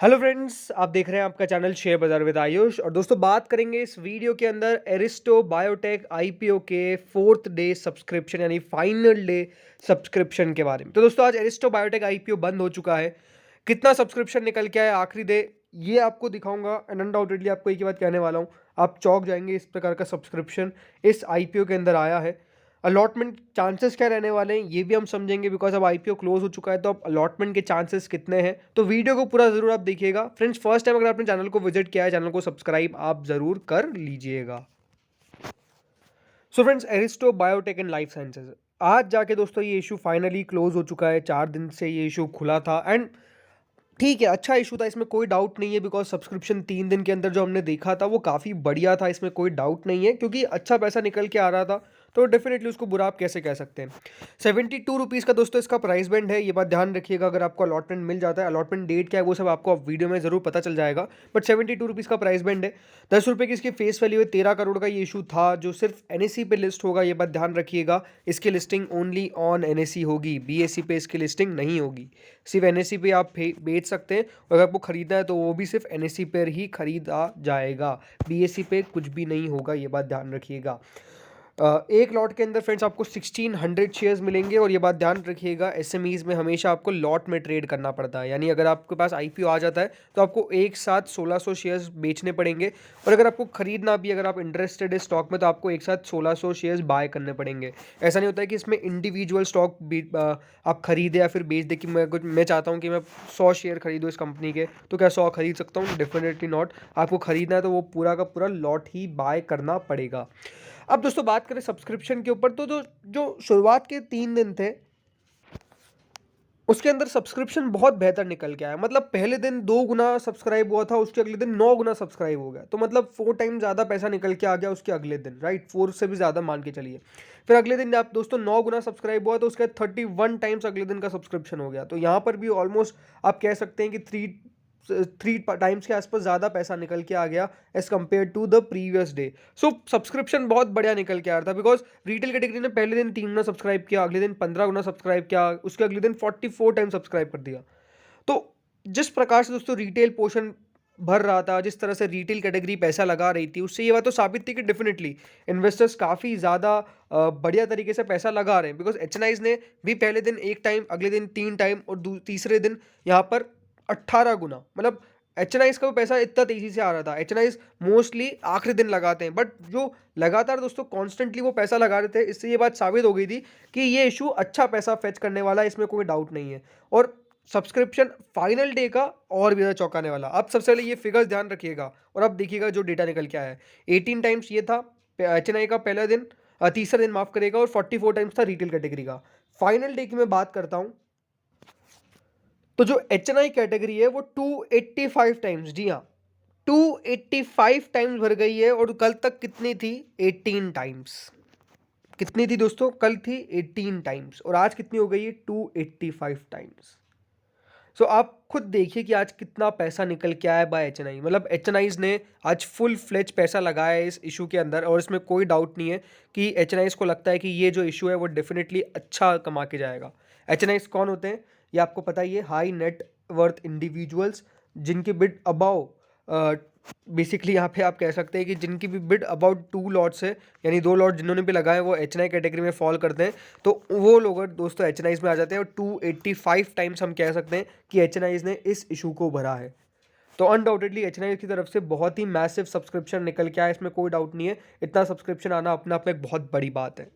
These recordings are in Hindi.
हेलो फ्रेंड्स, आप देख रहे हैं आपका चैनल शेयर बाजार विद आयुष। और दोस्तों, बात करेंगे इस वीडियो के अंदर एरिस्टो बायोटेक आईपीओ के फोर्थ डे सब्सक्रिप्शन यानी फाइनल डे सब्सक्रिप्शन के बारे में। तो दोस्तों, आज एरिस्टो बायोटेक आईपीओ बंद हो चुका है। कितना सब्सक्रिप्शन निकल के आया आखिरी डे, ये आपको दिखाऊंगा। एंड अनडाउटेडली आपको एक ही बात कहने वाला हूँ, आप चौंक जाएंगे। इस प्रकार का सब्सक्रिप्शन इस आईपीओ के अंदर आया है। अलॉटमेंट चांसेस क्या रहने वाले हैं ये भी हम समझेंगे, बिकॉज अब आईपीओ क्लोज हो चुका है। तो अब अलॉटमेंट के चांसेस कितने हैं, तो वीडियो को पूरा जरूर आप देखिएगा। फ्रेंड्स, फर्स्ट टाइम अगर आपने चैनल को विजिट किया है, चैनल को सब्सक्राइब आप जरूर कर लीजिएगा। So friends, Aristo biotech and life sciences आज जाके दोस्तों ये इशू फाइनली क्लोज हो चुका है। 4 दिन से ये इशू खुला था एंड ठीक है, अच्छा इशू था, इसमें कोई डाउट नहीं है। बिकॉज सब्सक्रिप्शन 3 दिन के अंदर जो हमने देखा था वो काफ़ी बढ़िया था, इसमें कोई डाउट नहीं है, क्योंकि अच्छा पैसा निकल के आ रहा था। तो डेफिनेटली उसको बुरा आप कैसे कह सकते हैं। 72 रुपीज़ का दोस्तों इसका प्राइस बैंड है, ये बात ध्यान रखिएगा। अगर आपको अलॉटमेंट मिल जाता है, अलॉटमेंट डेट क्या है वो सब आपको अब वीडियो में ज़रूर पता चल जाएगा। बट 72 रुपीज़ का प्राइस बैंड है। 10 रुपये की इसकी फेस वैल्यू है। 13 करोड़ का ये इशू था जो सिर्फ एनएससी पे लिस्ट होगा, ये बात ध्यान रखिएगा। इसकी लिस्टिंग ओनली ऑन एनएससी होगी, बीएससी पे इसकी लिस्टिंग नहीं होगी। सिर्फ एनएससी पे आप बेच सकते हैं, और अगर आपको खरीदना है तो वो भी सिर्फ एनएससी पर ही खरीदा जाएगा। बीएससी पे कुछ भी नहीं होगा, ये बात ध्यान रखिएगा। एक लॉट के अंदर फ्रेंड्स आपको 1600 शेयर्स मिलेंगे। और ये बात ध्यान रखिएगा, एसएमईज में हमेशा आपको लॉट में ट्रेड करना पड़ता है। यानी अगर आपके पास आईपीओ आ जाता है तो आपको एक साथ 1600 शेयर्स बेचने पड़ेंगे। और अगर आपको खरीदना भी, अगर आप इंटरेस्टेड है स्टॉक में, तो आपको एक साथ 1600 शेयर्स बाय करने पड़ेंगे। ऐसा नहीं होता है कि इसमें इंडिविजुअल स्टॉक आप खरीदे या फिर बेच दे। कि मैं चाहता हूँ कि मैं 100 शेयर खरीदूँ इस कंपनी के, तो क्या 100 खरीद सकता हूँ? Definitely not. आपको खरीदना है तो वो पूरा का पूरा लॉट ही बाय करना पड़ेगा। अब दोस्तों, बात करें सब्सक्रिप्शन के ऊपर, तो जो जो शुरुआत के 3 दिन थे उसके अंदर सब्सक्रिप्शन बहुत बेहतर निकल के आया। मतलब पहले दिन 2 गुना सब्सक्राइब हुआ था, उसके अगले दिन 9 गुना सब्सक्राइब हो गया। तो मतलब 4 टाइम ज़्यादा पैसा निकल के आ गया उसके अगले दिन, राइट? 4 से भी ज़्यादा मान के चलिए। फिर अगले दिन आप दोस्तों 9 गुना सब्सक्राइब हुआ, तो उसके बाद 31 टाइम्स अगले दिन का सब्सक्रिप्शन हो गया। तो यहाँ पर भी ऑलमोस्ट आप कह सकते हैं कि थ्री टाइम्स के आसपास ज़्यादा पैसा निकल के आ गया as compared to the previous day. So subscription बहुत बढ़िया निकल के आ रहा था। बिकॉज रिटेल कैटेगरी ने पहले दिन 3 गुना सब्सक्राइब किया, अगले दिन 15 गुना सब्सक्राइब किया, उसके अगले दिन 44 टाइम सब्सक्राइब कर दिया। तो जिस प्रकार से दोस्तों रिटेल पोर्शन भर रहा था, जिस तरह से रिटेल कैटेगरी पैसा लगा रही थी, उससे ये बात तो साबित थी कि डेफिनेटली इन्वेस्टर्स काफ़ी ज़्यादा बढ़िया तरीके से पैसा लगा रहे हैं। बिकॉज एचएनआईज ने भी पहले दिन 1 टाइम, अगले दिन 3 टाइम, और तीसरे दिन यहाँ पर 18 गुना। मतलब एचएनआईज का भी पैसा इतना तेजी से आ रहा था। एचएनआईज मोस्टली आखिरी दिन लगाते हैं, बट जो लगातार दोस्तों कॉन्स्टेंटली वो पैसा लगा रहे थे, इससे ये बात साबित हो गई थी कि ये इशू अच्छा पैसा फेच करने वाला है, इसमें कोई डाउट नहीं है। और सब्सक्रिप्शन फाइनल डे का और भी ज़्यादा चौंकाने वाला। अब सबसे पहले ये फिगर्स ध्यान रखिएगा और अब देखिएगा जो डेटा निकल के आया है। 18 टाइम्स ये था एचएनआई का पहला दिन, तीसरा दिन माफ करेगा, और 44 टाइम्स था रिटेल कैटेगरी का। फाइनल डे की मैं बात करता हूँ, तो जो एचएनआई कैटेगरी है वो 285 टाइम्स, जी हाँ, 285 टाइम्स भर गई है। और कल तक कितनी थी? 18 टाइम्स। कितनी थी दोस्तों? कल थी 18 टाइम्स, और आज कितनी हो गई है? 285 टाइम्स। सो आप खुद देखिए कि आज कितना पैसा निकल के आया बाय एचएनआई। मतलब एचएनआईज ने आज फुल फ्लेज पैसा लगाया है इस इशू के अंदर, और इसमें कोई डाउट नहीं है कि एचएनआईज को लगता है कि ये जो इशू है वो डेफिनेटली अच्छा कमा के जाएगा। एचएनआईज कौन होते हैं ये आपको पता ही है, हाई नेट वर्थ इंडिविजुअल्स, जिनकी बिड अबाउ, बेसिकली यहाँ पे आप कह सकते हैं कि जिनकी भी बिड अबाउट 2 लॉट्स है, यानी 2 लॉट जिन्होंने भी लगाए वो एचएनआई कैटेगरी में फॉल करते हैं। तो वो लोग दोस्तों एचएनआईज में आ जाते हैं, और 285 टाइम्स हम कह सकते हैं कि एचएनआईज ने इस इशू को भरा है। तो अनडाउटेडली एचएनआई की तरफ से बहुत ही मैसिव सब्सक्रिप्शन निकल के आया, इसमें कोई डाउट नहीं है। इतना सब्सक्रिप्शन आना अपने आप में एक बहुत बड़ी बात है।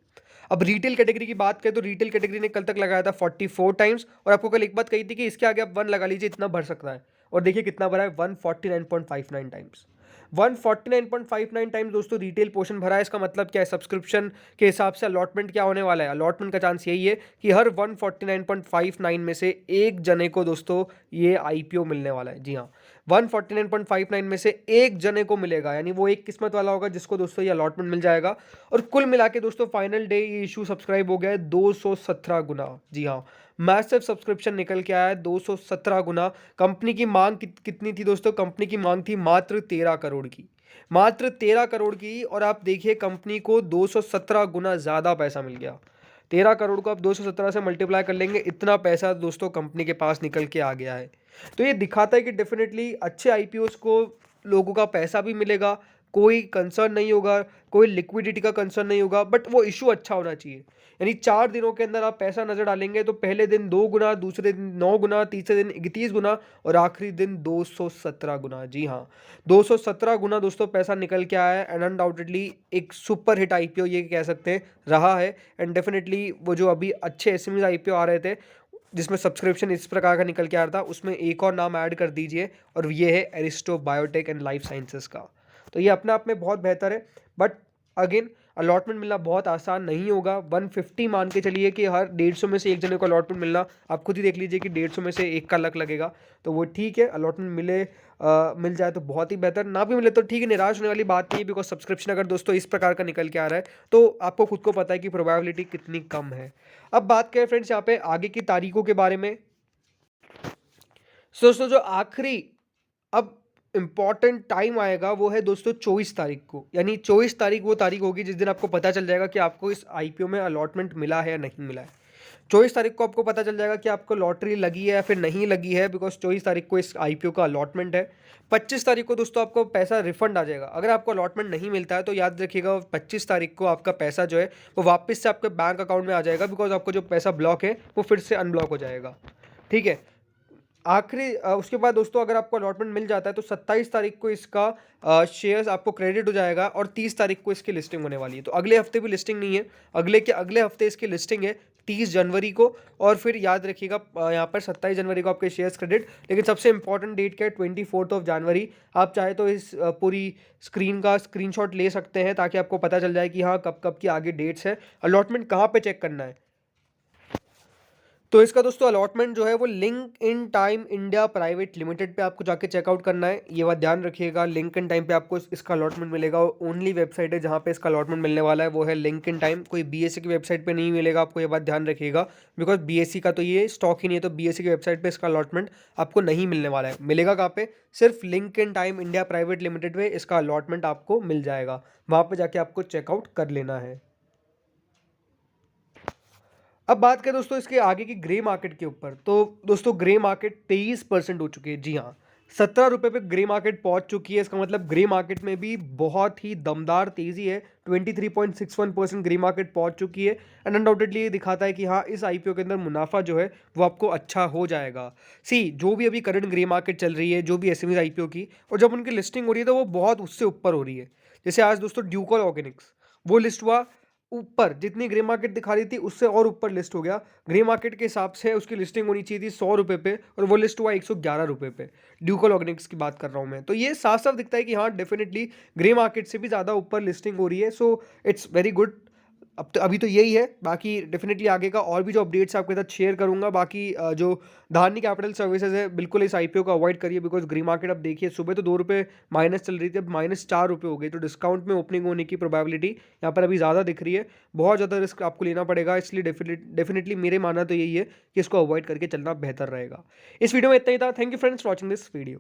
अब रिटेल कैटेगरी की बात करें तो रिटेल कैटेगरी ने कल तक लगाया था 44 टाइम्स, और आपको कल एक बात कही थी कि इसके आगे आप 1 लगा लीजिए, इतना भर सकता है। और देखिए कितना भरा है, 149.59 टाइम्स। 149.59 टाइम्स दोस्तों रिटेल पोर्शन भरा है। इसका मतलब क्या है? सब्सक्रिप्शन के हिसाब से अलॉटमेंट क्या होने वाला है? अलॉटमेंट का चांस यही है कि हर 149.59 में से एक जने को दोस्तों ये आईपीओ मिलने वाला है। जी हाँ, 149.59 में से एक जने को मिलेगा, यानी वो एक किस्मत वाला होगा जिसको दोस्तों ये अलॉटमेंट मिल जाएगा। और कुल मिला के दोस्तों फाइनल डे ये इशू सब्सक्राइब हो गया है 217 गुना। जी हाँ, मैसिव सब्सक्रिप्शन निकल के आया है 217 गुना। कंपनी की मांग कितनी थी दोस्तों? कंपनी की मांग थी मात्र 13 करोड़ की, मात्र 13 करोड़ की। और आप देखिए कंपनी को 217 गुना ज़्यादा पैसा मिल गया। 13 करोड़ को आप 217 से मल्टीप्लाई कर लेंगे, इतना पैसा दोस्तों कंपनी के पास निकल के आ गया है। तो ये दिखाता है कि डेफिनेटली अच्छे आईपीओस को लोगों का पैसा भी मिलेगा, कोई कंसर्न नहीं होगा, कोई लिक्विडिटी का कंसर्न नहीं होगा, बट वो इशू अच्छा होना चाहिए। यानी 4 दिनों के अंदर आप पैसा नज़र डालेंगे तो पहले दिन 2 गुना, दूसरे दिन 9 गुना, तीसरे दिन 31 गुना और आखिरी दिन 217 गुना। जी हाँ, 217 गुना दोस्तों पैसा निकल के आया है एंड अनडाउटेडली एक सुपर हिट आईपीओ ये कह सकते हैं रहा है। एंड डेफिनेटली वो जो अभी अच्छे एसएमईज आईपीओ आ रहे थे जिसमें सब्सक्रिप्शन इस प्रकार का निकल के आ रहा था, उसमें एक और नाम ऐड कर दीजिए और ये है Aristo biotech and life sciences का। तो ये अपने आप में बहुत बेहतर है, बट अगेन अलॉटमेंट मिलना बहुत आसान नहीं होगा। 150 मान के चलिए कि हर 150 में से एक जने को अलॉटमेंट मिलना, आप खुद ही देख लीजिए कि 150 में से एक का लक लगेगा, तो वो ठीक है। अलॉटमेंट मिल जाए तो बहुत ही बेहतर, ना भी मिले तो ठीक है, निराश होने वाली बात नहीं है, बिकॉज सब्सक्रिप्शन अगर दोस्तों इस प्रकार का निकल के आ रहा है तो आपको खुद को पता है कि प्रोबेबिलिटी कितनी कम है। अब बात करें फ्रेंड्स यहाँ पे आगे की तारीखों के बारे में। दोस्तों जो आखिरी अब इम्पॉर्टेंट टाइम आएगा वो है दोस्तों 24 तारीख को, यानी 24 तारीख वो तारीख होगी जिस दिन आपको पता चल जाएगा कि आपको इस आईपीओ में अलॉटमेंट मिला है या नहीं मिला है। 24 तारीख को आपको पता चल जाएगा कि आपको लॉटरी लगी है या फिर नहीं लगी है, बिकॉज 24 तारीख को इस आईपीओ का अलॉटमेंट है। 25 तारीख को दोस्तों आपको पैसा रिफंड आ जाएगा। अगर आपको अलॉटमेंट नहीं मिलता है तो याद रखिएगा 25 तारीख को आपका पैसा जो है वो वापस से आपके बैंक अकाउंट में आ जाएगा, बिकॉज आपको जो पैसा ब्लॉक है वो फिर से अनब्लॉक हो जाएगा। ठीक है, आखिरी उसके बाद दोस्तों अगर आपको अलॉटमेंट मिल जाता है तो 27 तारीख को इसका शेयर्स आपको क्रेडिट हो जाएगा और 30 तारीख को इसकी लिस्टिंग होने वाली है। तो अगले हफ्ते भी लिस्टिंग नहीं है, अगले के अगले हफ्ते इसकी लिस्टिंग है 30 जनवरी को। और फिर याद रखिएगा यहाँ पर 27 जनवरी को आपके शेयर्स क्रेडिट, लेकिन सबसे इंपॉर्टेंट डेट क्या है 24 जनवरी। आप चाहे तो इस पूरी स्क्रीन का स्क्रीनशॉट ले सकते हैं ताकि आपको पता चल जाए कि हाँ कब कब की आगे डेट्स है। अलॉटमेंट कहाँ पे चेक करना है, तो इसका दोस्तों अलॉटमेंट जो है वो link in time India private limited पे आपको जाके चेकआउट करना है। ये बात ध्यान रखिएगा, लिंक इन टाइम पे आपको इसका अलॉटमेंट मिलेगा। ओनली वेबसाइट है जहाँ पे इसका अलॉटमेंट मिलने वाला है वो है लिंक इन टाइम, कोई बीएससी की वेबसाइट पे नहीं मिलेगा आपको, ये बात ध्यान रखिएगा। बिकॉज बीएससी का तो ये स्टॉक ही नहीं है, तो बीएससी की वेबसाइट पर इसका अलॉटमेंट आपको नहीं मिलने वाला है। मिलेगा कहाँ पे, सिर्फ link in time India private limited पे इसका अलॉटमेंट आपको मिल जाएगा, वहाँ पर जाके आपको चेकआउट कर लेना है। अब बात करें दोस्तों इसके आगे की ग्रे मार्केट के ऊपर, तो दोस्तों ग्रे मार्केट 23% हो चुकी है। जी हाँ, 17 रुपये पे ग्रे मार्केट पहुंच चुकी है। इसका मतलब ग्रे मार्केट में भी बहुत ही दमदार तेजी है। 23.61% ग्रे मार्केट पहुंच चुकी है एंड अनडाउटेडली ये दिखाता है कि हाँ इस आईपीओ के अंदर मुनाफा जो है वो आपको अच्छा हो जाएगा। सी जो भी अभी करंट ग्रे मार्केट चल रही है, जो भी एसएमईज आईपीओ की, और जब उनकी लिस्टिंग हो रही है तो वो बहुत उससे ऊपर हो रही है। जैसे आज दोस्तों ड्यूकॉल ऑर्गेनिक्स वो लिस्ट हुआ ऊपर, जितनी ग्रे मार्केट दिखा रही थी उससे और ऊपर लिस्ट हो गया। ग्रे मार्केट के हिसाब से उसकी लिस्टिंग होनी चाहिए थी 100 रुपये पे और वो लिस्ट हुआ 111 रुपये पे। ड्यूकल ऑर्गेनिक्स की बात कर रहा हूँ मैं, तो ये साफ साफ दिखता है कि हाँ डेफिनेटली ग्रे मार्केट से भी ज़्यादा ऊपर लिस्टिंग हो रही है। So it's very good. अब तो अभी तो यही है, बाकी डेफिनेटली आगे का और भी जो अपडेट्स आपके साथ शेयर करूंगा। बाकी जो धानी कैपिटल सर्विसेज है बिल्कुल इस आईपीओ को अवॉइड करिए, बिकॉज ग्री मार्केट अब देखिए सुबह तो 2 रुपये माइनस चल रही थी, अब -4 रुपये हो गई, तो डिस्काउंट में ओपनिंग होने की प्रोबेबिलिटी यहाँ पर अभी ज़्यादा दिख रही है। बहुत ज़्यादा रिस्क आपको लेना पड़ेगा, इसलिए डेफिनेटली मेरे मानना तो यही है कि इसको अवॉइड करके चलना बेहतर रहेगा। इस वीडियो में इतना ही था। Thank you friends for watching this video.